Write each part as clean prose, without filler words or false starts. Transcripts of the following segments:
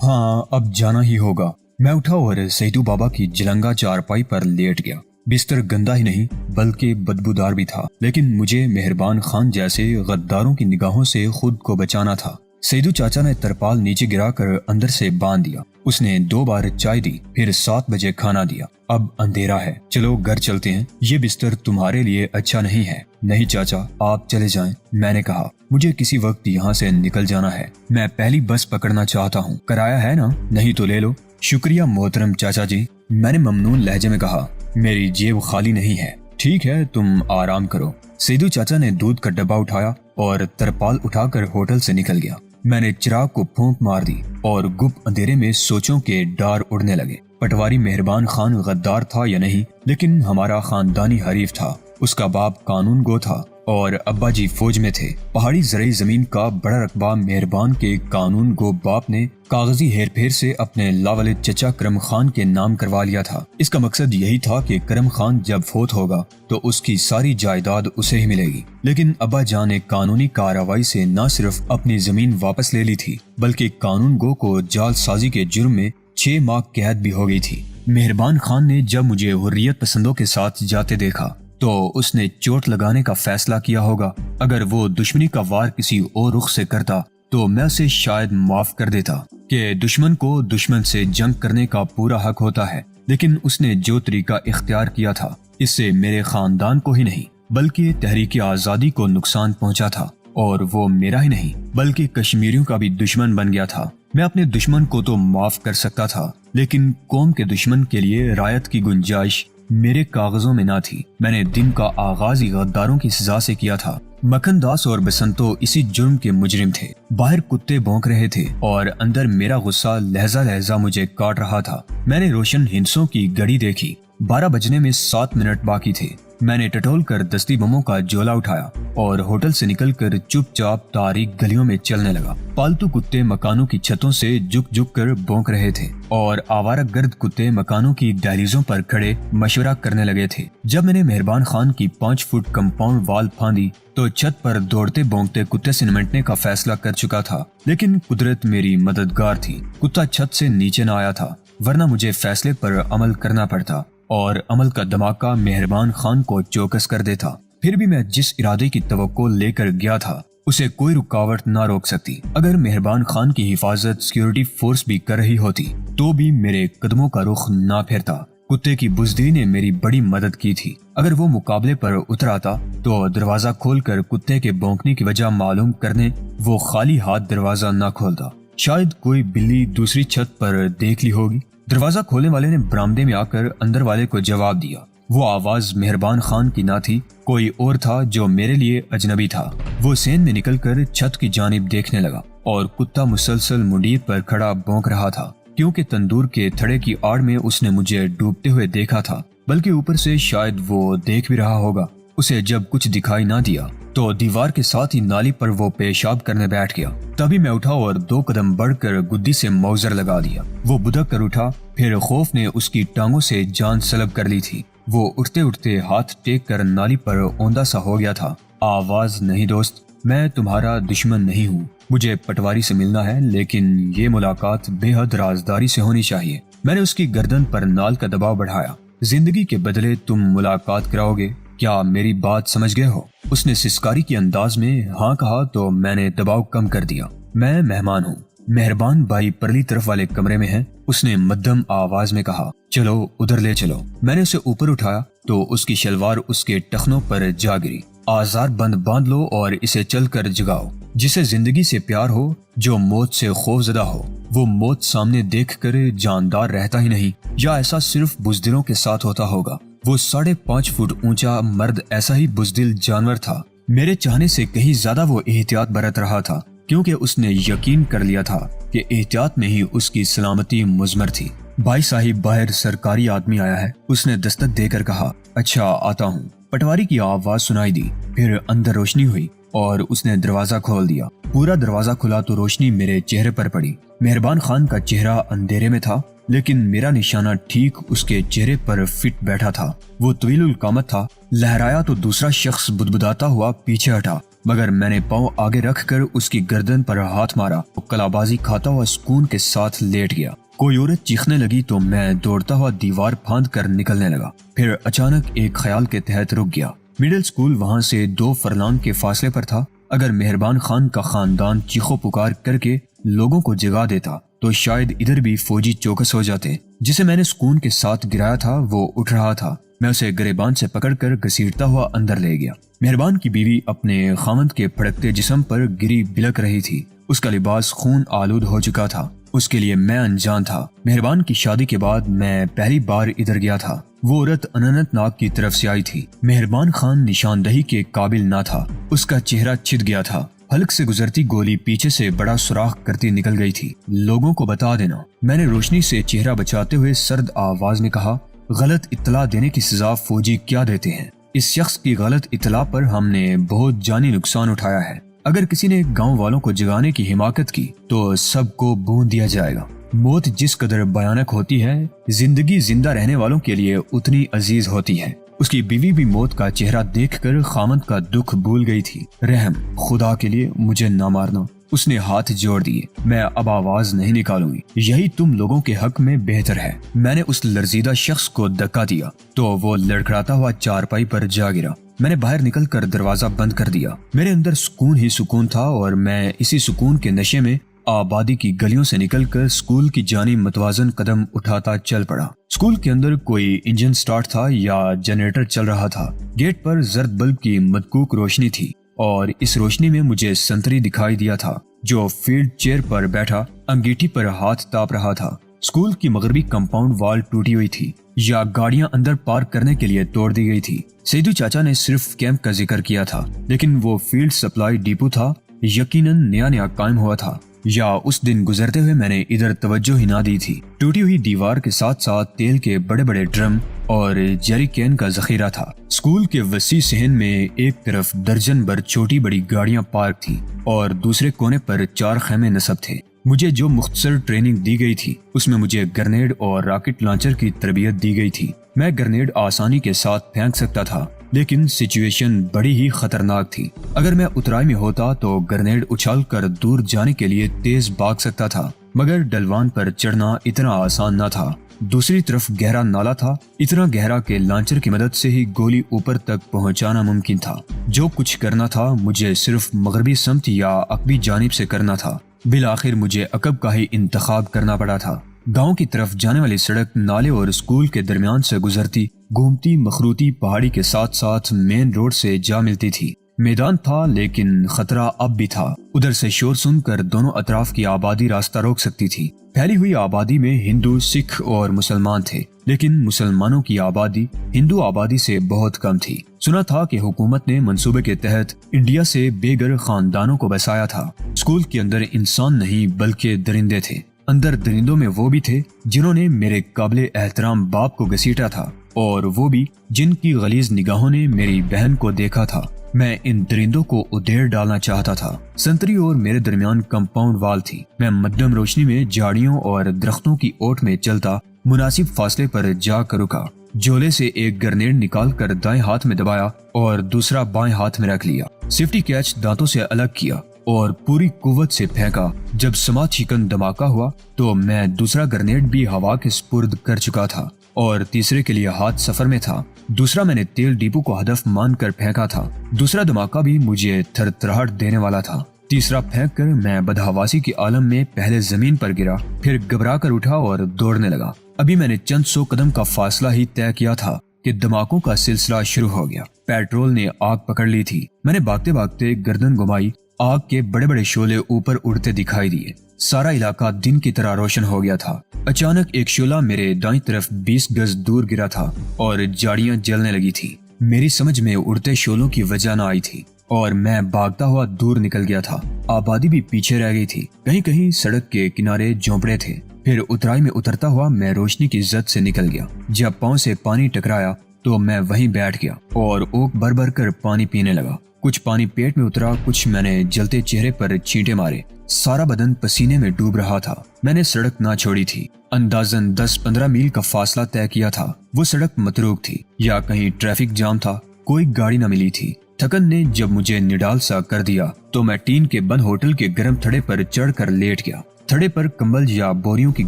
हाँ, अब जाना ही होगा। मैं उठा और सैदू बाबा की जिलंगा चारपाई पर लेट गया। बिस्तर गंदा ही नहीं बल्कि बदबूदार भी था, लेकिन मुझे मेहरबान खान जैसे गद्दारों की निगाहों से खुद को बचाना था। सैदू चाचा ने तरपाल नीचे गिराकर अंदर से बांध दिया। उसने 2 बार चाय दी, फिर 7 बजे खाना दिया। अब अंधेरा है, चलो घर चलते हैं, ये बिस्तर तुम्हारे लिए अच्छा नहीं है। नहीं चाचा, आप चले जाएं, मैंने कहा। मुझे किसी वक्त यहाँ से निकल जाना है। मैं पहली बस पकड़ना चाहता हूँ। किराया है ना? नहीं तो ले लो। शुक्रिया मोहतरम चाचा जी, मैंने ममनून लहजे में कहा। मेरी जेब खाली नहीं है। ठीक है, तुम आराम करो। सैदू चाचा ने दूध का डब्बा उठाया और तरपाल उठाकर होटल से निकल गया। मैंने चिराग को फूंक मार दी और गुप्त अंधेरे में सोचों के डार उड़ने लगे। पटवारी मेहरबान खान गद्दार था या नहीं, लेकिन हमारा खानदानी हरीफ था। उसका बाप कानून गो था और अब्बा जी फौज में थे। पहाड़ी ज़राई जमीन का बड़ा रकबा मेहरबान के कानून गो बाप ने कागजी हेरफेर से अपने लावालिद चचा करम खान के नाम करवा लिया था। इसका मकसद यही था कि करम खान जब फोत होगा तो उसकी सारी जायदाद उसे ही मिलेगी। लेकिन अब्बा जान ने कानूनी कार्रवाई से न सिर्फ अपनी जमीन वापस ले ली थी, बल्कि कानून गो को जालसाजी के जुर्म में 6 माह कैद भी हो गई थी। मेहरबान खान ने जब मुझे हुर्रियत पसंदों के साथ जाते देखा तो उसने चोट लगाने का फैसला किया होगा। अगर वो दुश्मनी का वार किसी और रुख से करता तो मैं उसे शायद माफ कर देता कि दुश्मन को दुश्मन से जंग करने का पूरा हक होता है। लेकिन उसने जो तरीका इख्तियार किया था, इससे मेरे खानदान को ही नहीं बल्कि तहरीक आज़ादी को नुकसान पहुंचा था। और वो मेरा ही नहीं बल्कि कश्मीरियों का भी दुश्मन बन गया था। मैं अपने दुश्मन को तो माफ कर सकता था, लेकिन कौम के दुश्मन के लिए रायत की गुंजाइश मेरे कागजों में ना थी। मैंने दिन का आगाज ही गद्दारों की सजा से किया था। मक्खन दास और बसंतो इसी जुर्म के मुजरिम थे। बाहर कुत्ते भौंक रहे थे और अंदर मेरा गुस्सा लहजा लहजा मुझे काट रहा था। मैंने रोशन हिंसों की घड़ी देखी। 12 बजने में 7 मिनट बाकी थे। मैंने टटोल कर दस्ती बमों का झोला उठाया और होटल से निकलकर चुपचाप तारीक गलियों में चलने लगा। पालतू कुत्ते मकानों की छतों से झुक झुक कर भौंक रहे थे और आवारा गर्द कुत्ते मकानों की दहलीजों पर खड़े मशवरा करने लगे थे। जब मैंने मेहरबान खान की 5 फुट कंपाउंड वाल फांदी तो छत पर दौड़ते भौंकते कुत्ते से निपटने का फैसला कर चुका था। लेकिन कुदरत मेरी मददगार थी। कुत्ता छत से नीचे न आया था, वरना मुझे फैसले पर अमल करना पड़ता और अमल का धमाका मेहरबान खान को चौकस कर देता। फिर भी मैं जिस इरादे की तवक्को लेकर गया था उसे कोई रुकावट ना रोक सकती। अगर मेहरबान खान की हिफाजत सिक्योरिटी फोर्स भी कर रही होती तो भी मेरे कदमों का रुख ना फेरता। कुत्ते की बुजदिली ने मेरी बड़ी मदद की थी। अगर वो मुकाबले पर उतर आता तो दरवाजा खोलकर कुत्ते के भौंकने की वजह मालूम करने वो खाली हाथ दरवाजा ना खोलता। शायद कोई बिल्ली दूसरी छत पर देख ली होगी। दरवाजा खोलने वाले ने बरामदे में आकर अंदर वाले को जवाब दिया। वो आवाज मेहरबान खान की ना थी, कोई और था जो मेरे लिए अजनबी था। वो सेंध में निकलकर छत की जानिब देखने लगा और कुत्ता मुसलसल मुंडीर पर खड़ा भौंक रहा था, क्योंकि तंदूर के थड़े की आड़ में उसने मुझे डूबते हुए देखा था। बल्कि ऊपर से शायद वो देख भी रहा होगा। उसे जब कुछ दिखाई ना दिया तो दीवार के साथ ही नाली पर वो पेशाब करने बैठ गया। तभी मैं उठा और 2 कदम बढ़कर गुद्दी से मौजर लगा दिया। वो बुदक कर उठा, फिर खौफ ने उसकी टांगों से जान सलब कर ली थी। वो उठते उठते हाथ टेक कर नाली पर औंधा सा हो गया था। आवाज नहीं दोस्त, मैं तुम्हारा दुश्मन नहीं हूँ। मुझे पटवारी से मिलना है, लेकिन ये मुलाकात बेहद राजदारी से होनी चाहिए। मैंने उसकी गर्दन पर नाल का दबाव बढ़ाया। जिंदगी के बदले तुम मुलाकात कराओगे, क्या मेरी बात समझ गए हो? उसने सिसकारी के अंदाज में हाँ कहा तो मैंने दबाव कम कर दिया। मैं मेहमान हूँ, मेहरबान भाई परली तरफ वाले कमरे में है, उसने मध्यम आवाज में कहा। चलो उधर ले चलो। मैंने उसे ऊपर उठाया तो उसकी शलवार उसके टखनों पर जा गिरी। आजार बंद बांध लो और इसे चलकर जगाओ। जिसे जिंदगी से प्यार हो, जो मौत से खौफजदा हो, वो मौत सामने देखकर जानदार रहता ही नहीं, या ऐसा सिर्फ बुजदिलों के साथ होता होगा। वो 5.5 फुट ऊंचा मर्द ऐसा ही बुजदिल जानवर था। मेरे चाहने से कहीं ज्यादा वो एहतियात बरत रहा था, क्योंकि उसने यकीन कर लिया था कि एहतियात में ही उसकी सलामती मुज़मर थी। भाई साहिब, बाहर सरकारी आदमी आया है, उसने दस्तक देकर कहा। अच्छा, आता हूँ। पटवारी की आवाज सुनाई दी। फिर अंदर रोशनी हुई और उसने दरवाजा खोल दिया। पूरा दरवाजा खुला तो रोशनी मेरे चेहरे पर पड़ी। मेहरबान खान का चेहरा अंधेरे में था, लेकिन मेरा निशाना ठीक उसके चेहरे पर फिट बैठा था। वो तवीलुल कामत था। लहराया तो दूसरा शख्स बुदबुदाता हुआ पीछे हटा। मगर मैंने पाँव आगे रखकर उसकी गर्दन पर हाथ मारा तो कलाबाजी खाता हुआ सुकून के साथ लेट गया। कोई औरत चीखने लगी तो मैं दौड़ता हुआ दीवार फांद कर निकलने लगा। फिर अचानक एक ख्याल के तहत रुक गया। मिडिल स्कूल वहां से 2 फरलांग के फासले पर था। अगर मेहरबान खान का खानदान चीखो पुकार करके लोगों को जगा देता तो शायद इधर भी फौजी चौकस हो जाते। जिसे मैंने सुकून के साथ गिराया था वो उठ रहा था। मैं उसे गिरेबान से पकड़कर घसीटता हुआ अंदर ले गया। मेहरबान की बीवी अपने खामद के फड़कते जिस्म पर गिरी बिलक रही थी। उसका लिबास खून आलूद हो चुका था। उसके लिए मैं अनजान था। मेहरबान की शादी के बाद मैं पहली बार इधर गया था। वो औरत अनंतनाग की तरफ से आई थी। मेहरबान खान निशानदही के काबिल ना था। उसका चेहरा छिद गया था। हल्क से गुजरती गोली पीछे से बड़ा सुराख करती निकल गई थी। लोगों को बता देना, मैंने रोशनी से चेहरा बचाते हुए सर्द आवाज में कहा, गलत इत्तला देने की सजा फौजी क्या देते हैं। इस शख्स की गलत इत्तला पर हमने बहुत जानी नुकसान उठाया है। अगर किसी ने गांव वालों को जगाने की हिमाकत की तो सबको बूंद दिया जाएगा। मौत जिस कदर भयानक होती है, जिंदगी जिंदा रहने वालों के लिए उतनी अजीज होती है। उसकी बीवी भी मौत का चेहरा देखकर खामद का दुख भूल गई थी। रहम, खुदा के लिए मुझे ना मारना। उसने हाथ जोड़ दिए। मैं अब आवाज नहीं निकालूंगी। यही तुम लोगों के हक में बेहतर है। मैंने उस लरजीदा शख्स को धक्का दिया तो वो लड़खड़ाता हुआ चारपाई पर जा गिरा। मैंने बाहर निकलकर दरवाजा बंद कर दिया। मेरे अंदर सुकून ही सुकून था और मैं इसी सुकून के नशे में आबादी की गलियों से निकलकर स्कूल की जानिब मतवाजन कदम उठाता चल पड़ा। स्कूल के अंदर कोई इंजन स्टार्ट था या जनरेटर चल रहा था। गेट पर जर्द बल्ब की मदकूक रोशनी थी और इस रोशनी में मुझे संतरी दिखाई दिया था जो फील्ड चेयर पर बैठा अंगीठी पर हाथ ताप रहा था। स्कूल की मगरबी कंपाउंड वॉल टूटी हुई थी या गाड़ियां अंदर पार्क करने के लिए तोड़ दी गई थी। सैदू चाचा ने सिर्फ कैंप का जिक्र किया था, लेकिन वो फील्ड सप्लाई डिपो था। यकीनन नया नया कायम हुआ था या उस दिन गुजरते हुए मैंने इधर तवज्जो ही ना दी थी। टूटी हुई दीवार के साथ साथ तेल के बड़े बड़े ड्रम और जेरी कैन का जखीरा था। स्कूल के वसी सहन में एक तरफ दर्जन भर छोटी बड़ी गाड़ियां पार्क थी और दूसरे कोने पर 4 खैमे नस्ब थे। मुझे जो मुख्तसर ट्रेनिंग दी गई थी उसमें मुझे ग्रेनेड और रॉकेट लॉन्चर की तरबियत दी गई थी। मैं ग्रेनेड आसानी के साथ फेंक सकता था, लेकिन सिचुएशन बड़ी ही खतरनाक थी। अगर मैं उतराई में होता तो ग्रेनेड उछालकर दूर जाने के लिए तेज भाग सकता था, मगर डलवान पर चढ़ना इतना आसान न था। दूसरी तरफ गहरा नाला था, इतना गहरा कि लॉन्चर की मदद से ही गोली ऊपर तक पहुंचाना मुमकिन था। जो कुछ करना था मुझे सिर्फ मगरबी समत या अकबी जानिब से करना था। बिल आखिर मुझे अकब का ही इंतखाब करना पड़ा था। गांव की तरफ जाने वाली सड़क नाले और स्कूल के दरमियान से गुजरती घूमती मखरूती पहाड़ी के साथ साथ मेन रोड से जा मिलती थी। मैदान था लेकिन खतरा अब भी था। उधर से शोर सुनकर दोनों अतराफ की आबादी रास्ता रोक सकती थी। फैली हुई आबादी में हिंदू, सिख और मुसलमान थे, लेकिन मुसलमानों की आबादी हिंदू आबादी से बहुत कम थी। सुना था कि हुकूमत ने मंसूबे के तहत इंडिया से बेघर खानदानों को बसाया था। स्कूल के अंदर इंसान नहीं बल्कि दरिंदे थे। अंदर दरिंदों में वो भी थे जिन्होंने मेरे काबिले एहतराम बाप को घसीटा था और वो भी जिनकी गलीज निगाहों ने मेरी बहन को देखा था। मैं इन दरिंदों को उधेड़ डालना चाहता था। संतरी और मेरे दरमियान कंपाउंड वाल थी। मैं मध्यम रोशनी में झाड़ियों और दरख्तों की ओट में चलता मुनासिब फासले पर जाकर रुका। झोले से एक ग्रेनेड निकाल कर दाएं हाथ में दबाया और दूसरा बाएं हाथ में रख लिया। सेफ्टी कैच दांतों से अलग किया और पूरी कुव्वत से फेंका। जब समा चिकन धमाका हुआ तो मैं दूसरा ग्रेनेड भी हवा के स्पुर्द कर चुका था और तीसरे के लिए हाथ सफर में था। दूसरा मैंने तेल डिपो को हदफ मानकर फेंका था। दूसरा धमाका भी मुझे थरथराहट देने वाला था। तीसरा फेंक कर मैं बदहवासी की आलम में पहले जमीन पर गिरा, फिर घबरा कर उठा और दौड़ने लगा। अभी मैंने चंद 100 कदम का फासला ही तय किया था कि धमाकों का सिलसिला शुरू हो गया। पेट्रोल ने आग पकड़ ली थी। मैंने भागते भागते गर्दन घुमाई। आग के बड़े बड़े शोले ऊपर उड़ते दिखाई दिए। सारा इलाका दिन की तरह रोशन हो गया था। अचानक एक शोला मेरे दाईं तरफ 20 गज दूर गिरा था और झाड़ियां जलने लगी थी। मेरी समझ में उड़ते शोलों की वजह न आई थी और मैं भागता हुआ दूर निकल गया था। आबादी भी पीछे रह गई थी। कहीं कहीं सड़क के किनारे झोंपड़े थे। फिर उतराई में उतरता हुआ मैं रोशनी की जद से निकल गया। जब पांव से पानी टकराया तो मैं वहीं बैठ गया और ओक भर भर कर पानी पीने लगा। कुछ पानी पेट में उतरा, कुछ मैंने जलते चेहरे पर छींटे मारे। सारा बदन पसीने में डूब रहा था। मैंने सड़क ना छोड़ी थी। अंदाजन 10-15 मील का फासला तय किया था। वो सड़क मतरूक थी या कहीं ट्रैफिक जाम था। कोई गाड़ी न मिली थी। تھکن نے جب مجھے نڈال سا کر دیا تو میں ٹین کے بند ہوٹل کے گرم تھڑے پر چڑھ کر لیٹ گیا۔ تھڑے پر کمبل یا بوریوں کی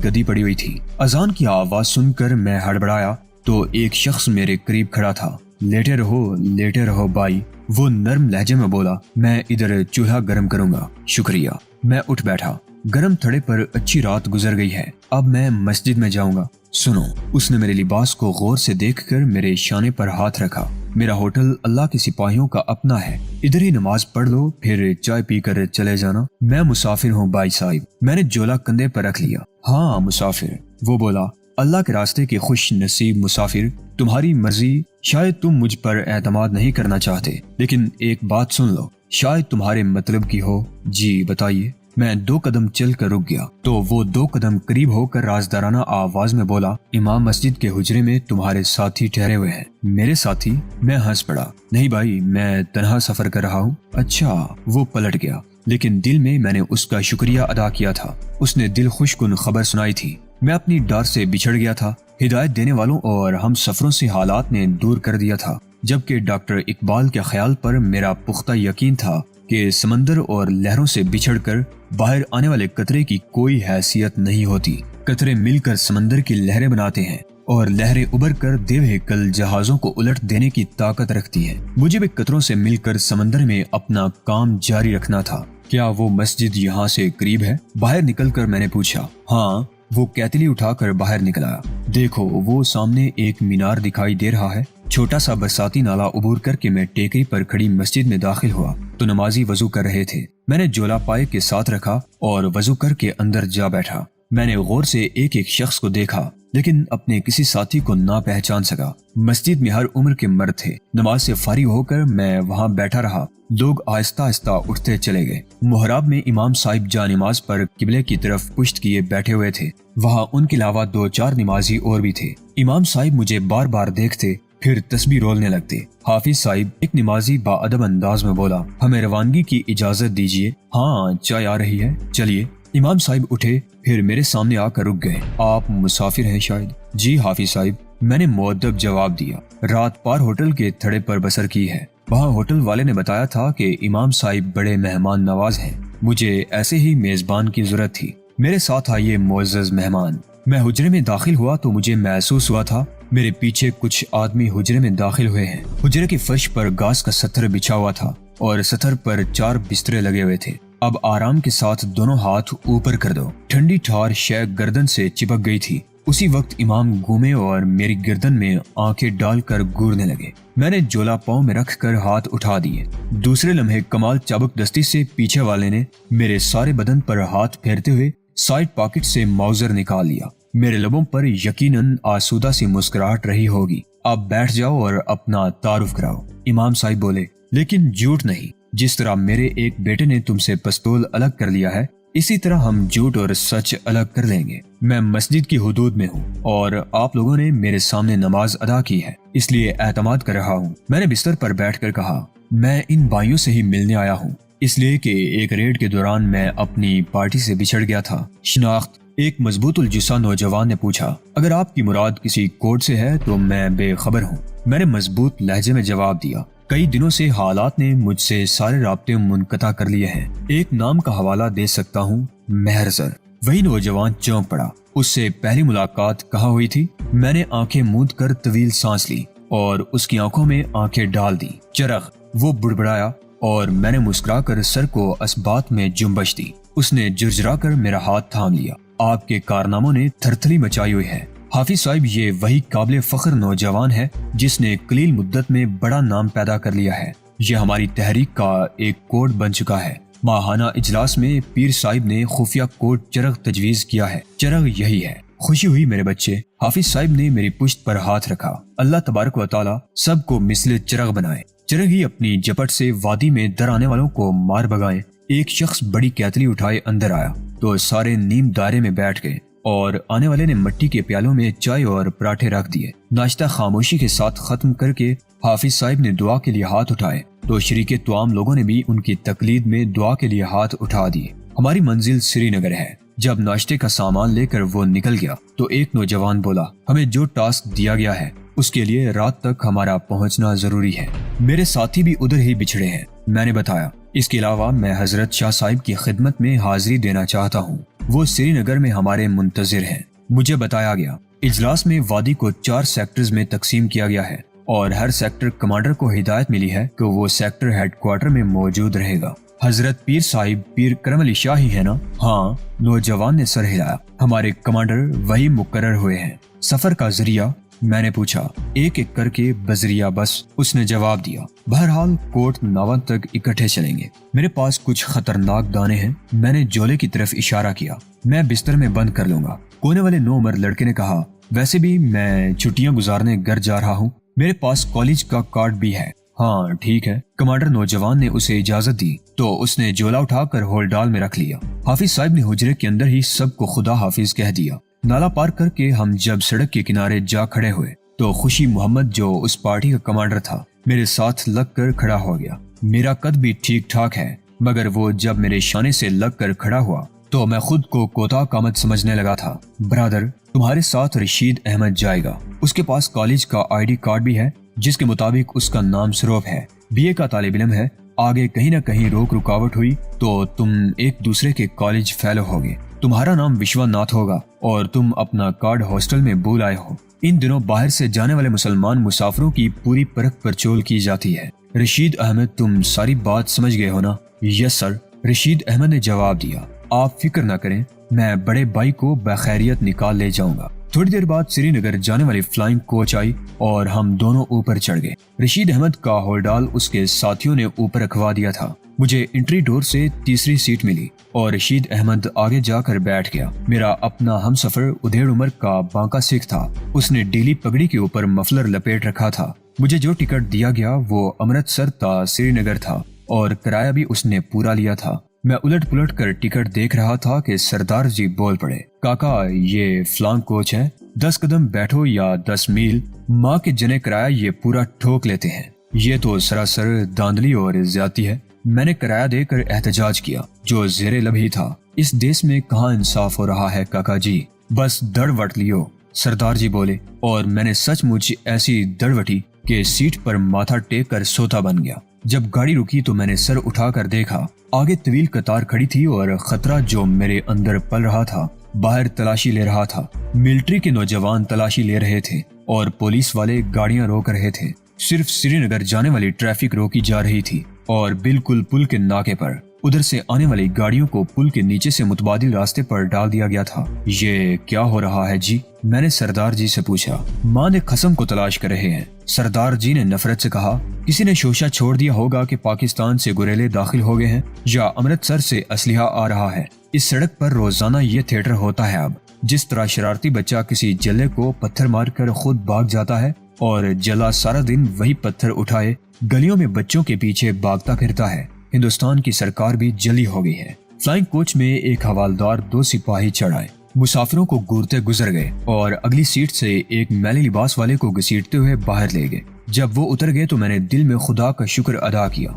گدی پڑی ہوئی تھی۔ اذان کی آواز سن کر میں ہڑبڑایا تو ایک شخص میرے قریب کھڑا تھا۔ لیٹے رہو بائی، وہ نرم لہجے میں بولا۔ میں ادھر چولہا گرم کروں گا، شکریہ۔ میں اٹھ بیٹھا۔ گرم تھڑے پر اچھی رات گزر گئی ہے، اب میں مسجد میں جاؤں گا۔ سنو، اس نے میرے لباس کو غور سے دیکھ کر میرے شانے پر ہاتھ رکھا۔ میرا ہوٹل اللہ کے سپاہیوں کا اپنا ہے، ادھر ہی نماز پڑھ لو پھر چائے پی کر چلے جانا۔ میں مسافر ہوں بائی صاحب۔ میں نے جولا کندھے پر رکھ لیا۔ ہاں مسافر، وہ بولا۔ اللہ کے راستے کے خوش نصیب مسافر، تمہاری مرضی، شاید تم مجھ پر اعتماد نہیں کرنا چاہتے، لیکن ایک بات سن لو، شاید تمہارے مطلب کی ہو۔ جی بتائیے۔ میں 2 قدم چل کر رک گیا تو وہ 2 قدم قریب ہو کر رازدارانہ آواز میں بولا، امام مسجد کے حجرے میں تمہارے ساتھی ٹھہرے ہوئے ہیں۔ میرے ساتھی؟ میں ہنس پڑا۔ نہیں بھائی، میں تنہا سفر کر رہا ہوں۔ اچھا، وہ پلٹ گیا، لیکن دل میں نے اس کا شکریہ ادا کیا تھا۔ اس نے دل خوش کن خبر سنائی تھی۔ میں اپنی ڈار سے بچھڑ گیا تھا، ہدایت دینے والوں اور ہم سفروں سے حالات نے دور کر دیا تھا، جبکہ ڈاکٹر اقبال کے خیال پر میرا پختہ یقین تھا کہ سمندر اور لہروں سے بچھڑ کر باہر آنے والے قطرے کی کوئی حیثیت نہیں ہوتی۔ قطرے مل کر سمندر کی لہریں بناتے ہیں اور لہریں ابھر کر دیو ہیکل جہازوں کو الٹ دینے کی طاقت رکھتی ہیں۔ مجھے بھی قطروں سے مل کر سمندر میں اپنا کام جاری رکھنا تھا۔ کیا وہ مسجد یہاں سے قریب ہے؟ باہر نکل کر میں نے پوچھا۔ ہاں، وہ کیتلی اٹھا کر باہر نکلا۔ دیکھو، وہ سامنے ایک مینار دکھائی دے رہا ہے۔ چھوٹا سا برساتی نالا عبور کر کے میں ٹیکری پر کھڑی مسجد میں داخل ہوا تو نمازی وضو کر رہے تھے۔ میں نے جولا پائے کے ساتھ رکھا اور وضو کر کے اندر جا بیٹھا۔ میں نے غور سے ایک شخص کو دیکھا، لیکن اپنے کسی ساتھی کو نہ پہچان سکا۔ مسجد میں ہر عمر کے مرد تھے۔ نماز سے فارغ ہو کر میں وہاں بیٹھا رہا۔ لوگ آہستہ آہستہ اٹھتے چلے گئے۔ محراب میں امام صاحب جا نماز پر قبلے کی طرف پشت کیے بیٹھے ہوئے تھے۔ وہاں ان کے علاوہ 2-4 نمازی اور بھی تھے۔ امام صاحب مجھے بار بار دیکھتے، پھر تسبیح رولنے لگتے۔ حافظ صاحب، ایک نمازی با ادب انداز میں بولا، ہمیں روانگی کی اجازت دیجیے۔ ہاں، چائے آ رہی ہے، چلیے۔ امام صاحب اٹھے، پھر میرے سامنے آ کر رک گئے۔ آپ مسافر ہیں شاید؟ جی حافظ صاحب، میں نے مؤدب جواب دیا۔ رات پار ہوٹل کے تھڑے پر بسر کی ہے۔ وہاں ہوٹل والے نے بتایا تھا کہ امام صاحب بڑے مہمان نواز ہیں، مجھے ایسے ہی میزبان کی ضرورت تھی۔ میرے ساتھ آئیے معزز مہمان۔ میں حجرے میں داخل ہوا تو مجھے محسوس ہوا تھا میرے پیچھے کچھ آدمی حجرے میں داخل ہوئے ہیں۔ حجرے کے فرش پر گاز کا ستر بچھا ہوا تھا اور ستر پر 4 بسترے لگے ہوئے تھے۔ اب آرام کے ساتھ دونوں ہاتھ اوپر کر دو۔ ٹھنڈی ٹھار شے گردن سے چپک گئی تھی۔ اسی وقت امام گھومے اور میری گردن میں آنکھیں ڈال کر گورنے لگے۔ میں نے جولا پاؤں میں رکھ کر ہاتھ اٹھا دیے۔ دوسرے لمحے کمال چابک دستی سے پیچھے والے نے میرے سارے بدن پر ہاتھ پھیرتے ہوئے سائیڈ پاکٹ سے ماؤزر نکال لیا۔ میرے لبوں پر یقیناً آسودہ سی مسکراہٹ رہی ہوگی۔ آپ بیٹھ جاؤ اور اپنا تعارف کراؤ۔ امام صاحب بولے، لیکن جھوٹ نہیں، جس طرح میرے ایک بیٹے نے تم سے پستول الگ کر لیا ہے، اسی طرح ہم جھوٹ اور سچ الگ کر لیں گے۔ میں مسجد کی حدود میں ہوں اور آپ لوگوں نے میرے سامنے نماز ادا کی ہے، اس لیے اعتماد کر رہا ہوں۔ میں نے بستر پر بیٹھ کر کہا، میں ان بھائیوں سے ہی ملنے آیا ہوں، اس لیے کہ ایک ریڈ کے دوران میں اپنی پارٹی سے بچھڑ گیا تھا۔ شناخت؟ ایک مضبوط الجثہ نوجوان نے پوچھا۔ اگر آپ کی مراد کسی کوڈ سے ہے تو میں بے خبر ہوں، میں نے مضبوط لہجے میں جواب دیا۔ کئی دنوں سے حالات نے مجھ سے سارے رابطے منقطع کر لیے ہیں۔ ایک نام کا حوالہ دے سکتا ہوں، مہرزر۔ وہی نوجوان چونک پڑا۔ اس سے پہلی ملاقات کہاں ہوئی تھی؟ میں نے آنکھیں موند کر طویل سانس لی اور اس کی آنکھوں میں آنکھیں ڈال دی۔ چرغ، وہ بڑبڑایا اور میں نے مسکرا کر سر کو اسبات میں جنبش دی۔ اس نے جرجرا کر میرا ہاتھ تھام لیا۔ آپ کے کارناموں نے تھرتھلی مچائی ہوئی ہے حافظ صاحب، یہ وہی قابل فخر نوجوان ہے جس نے قلیل مدت میں بڑا نام پیدا کر لیا ہے۔ یہ ہماری تحریک کا ایک کوڈ بن چکا ہے۔ ماہانہ اجلاس میں پیر صاحب نے خفیہ کوڈ چرغ تجویز کیا ہے۔ چرغ یہی ہے۔ خوشی ہوئی میرے بچے۔ حافظ صاحب نے میری پشت پر ہاتھ رکھا۔ اللہ تبارک و تعالی سب کو مثل چرغ بنائے۔ چرغ ہی اپنی جپٹ سے وادی میں در آنے والوں کو مار بگائے۔ ایک شخص بڑی کیتلی اٹھائے اندر آیا تو سارے نیم دائرے میں بیٹھ گئے اور آنے والے نے مٹی کے پیالوں میں چائے اور پراٹھے رکھ دیے۔ ناشتہ خاموشی کے ساتھ ختم کر کے حافظ صاحب نے دعا کے لیے ہاتھ اٹھائے تو شریک توام لوگوں نے بھی ان کی تقلید میں دعا کے لیے ہاتھ اٹھا دیے۔ ہماری منزل سری نگر ہے۔ جب ناشتے کا سامان لے کر وہ نکل گیا تو ایک نوجوان بولا، ہمیں جو ٹاسک دیا گیا ہے اس کے لیے رات تک ہمارا پہنچنا ضروری ہے۔ میرے ساتھی بھی ادھر ہی بچھڑے ہیں، میں نے بتایا۔ اس کے علاوہ میں حضرت شاہ صاحب کی خدمت میں حاضری دینا چاہتا ہوں، وہ سری نگر میں ہمارے منتظر ہیں۔ مجھے بتایا گیا اجلاس میں وادی کو 4 سیکٹرز میں تقسیم کیا گیا ہے اور ہر سیکٹر کمانڈر کو ہدایت ملی ہے کہ وہ سیکٹر ہیڈ کوارٹر میں موجود رہے گا۔ حضرت پیر صاحب پیر کرم علی شاہ ہی ہے نا؟ ہاں، نوجوان نے سر ہلایا۔ ہمارے کمانڈر وہی مقرر ہوئے ہیں۔ سفر کا ذریعہ؟ میں نے پوچھا۔ ایک ایک کر کے بذریعہ بس، اس نے جواب دیا۔ بہرحال کوٹ ناوا تک اکٹھے چلیں گے۔ میرے پاس کچھ خطرناک دانے ہیں، میں نے جولے کی طرف اشارہ کیا۔ میں بستر میں بند کر لوں گا، کونے والے 9 عمر لڑکے نے کہا۔ ویسے بھی میں چھٹیاں گزارنے گھر جا رہا ہوں، میرے پاس کالج کا کارڈ بھی ہے۔ ہاں ٹھیک ہے، کمانڈر نوجوان نے اسے اجازت دی تو اس نے جولا اٹھا کر ہول ڈال میں رکھ لیا۔ حافظ صاحب نے حجرے کے اندر ہی سب کو خدا حافظ کہہ دیا۔ نالا پار کر کے ہم جب سڑک کے کنارے جا کھڑے ہوئے تو خوشی محمد جو اس پارٹی کا کمانڈر تھا میرے ساتھ لگ کر کھڑا ہو گیا۔ میرا قد بھی ٹھیک ٹھاک ہے، مگر وہ جب میرے شانے سے لگ کر کھڑا ہوا تو میں خود کو کوتا قامت سمجھنے لگا تھا۔ برادر، تمہارے ساتھ رشید احمد جائے گا، اس کے پاس کالج کا آئی ڈی کارڈ بھی ہے جس کے مطابق اس کا نام سروپ ہے، بی اے کا طالب علم ہے۔ آگے کہیں نہ کہیں روک رکاوٹ ہوئی تو تم ایک دوسرے کے کالج فیلو ہوگے۔ تمہارا نام وشوا ناتھ ہوگا اور تم اپنا کارڈ ہاسٹل میں بھول آئے ہو۔ ان دنوں باہر سے جانے والے مسلمان مسافروں کی پوری پرکھ پرچول کی جاتی ہے۔ رشید احمد، تم ساری بات سمجھ گئے ہو نا؟ یس سر، رشید احمد نے جواب دیا۔ آپ فکر نہ کریں، میں بڑے بھائی کو بخیریت نکال لے جاؤں گا۔ تھوڑی دیر بعد سری نگر جانے والی فلائنگ کوچ آئی اور ہم دونوں اوپر چڑھ گئے۔ رشید احمد کا ہول ڈال اس کے ساتھیوں نے اوپر رکھوا دیا تھا۔ مجھے انٹری ڈور سے تیسری سیٹ ملی اور رشید احمد آگے جا کر بیٹھ گیا۔ میرا اپنا ہم سفر ادھیڑ عمر کا بانکا سکھ تھا، اس نے ڈیلی پگڑی کے اوپر مفلر لپیٹ رکھا تھا۔ مجھے جو ٹکٹ دیا گیا وہ امرتسر تا سری نگر تھا اور کرایہ بھی اس نے پورا لیا تھا۔ میں الٹ پلٹ کر ٹکٹ دیکھ رہا تھا کہ سردار جی بول پڑے، کاکا یہ فلانگ کوچ ہے، 10 قدم بیٹھو یا 10 میل، ماں کے جنے کرایہ یہ پورا ٹھوک لیتے ہیں۔ یہ تو سراسر داندلی اور زیادتی ہے۔ میں نے کرایہ دے کر احتجاج کیا جو زیر لب ہی تھا۔ اس دیس میں کہاں انصاف ہو رہا ہے کاکا جی، بس دڑ وٹ لیو، سردار جی بولے، اور میں نے سچ مچ ایسی دڑ وٹی کہ سیٹ پر ماتھا ٹیک کر سوتا بن گیا۔ جب گاڑی رکی تو میں نے سر اٹھا کر دیکھا، آگے طویل قطار کھڑی تھی اور خطرہ جو میرے اندر پل رہا تھا باہر تلاشی لے رہا تھا۔ ملٹری کے نوجوان تلاشی لے رہے تھے اور پولیس والے گاڑیاں روک رہے تھے۔ صرف سری نگر جانے والی ٹریفک روکی جا رہی تھی اور بالکل پل کے ناکے پر ادھر سے آنے والی گاڑیوں کو پل کے نیچے سے متبادل راستے پر ڈال دیا گیا تھا۔ یہ کیا ہو رہا ہے جی؟ میں نے سردار جی سے پوچھا۔ ماں نے قسم کو تلاش کر رہے ہیں، سردار جی نے نفرت سے کہا۔ کسی نے شوشہ چھوڑ دیا ہوگا کہ پاکستان سے گوریلے داخل ہو گئے ہیں یا امرتسر سے اسلحہ آ رہا ہے۔ اس سڑک پر روزانہ یہ تھیٹر ہوتا ہے۔ اب جس طرح شرارتی بچہ کسی جلے کو پتھر مار کر خود بھاگ جاتا ہے اور جلا سارا دن وہی پتھر اٹھائے گلیوں میں بچوں کے پیچھے بھاگتا پھرتا ہے، ہندوستان کی سرکار بھی جلی ہو گئی ہے۔ فلائنگ کوچ میں ایک حوالدار 2 سپاہی چڑھ آئے، مسافروں کو گورتے گزر گئے اور اگلی سیٹ سے ایک میلے لباس والے کو گھسیٹتے ہوئے باہر لے گئے۔ جب وہ اتر گئے تو میں نے دل میں خدا کا شکر ادا کیا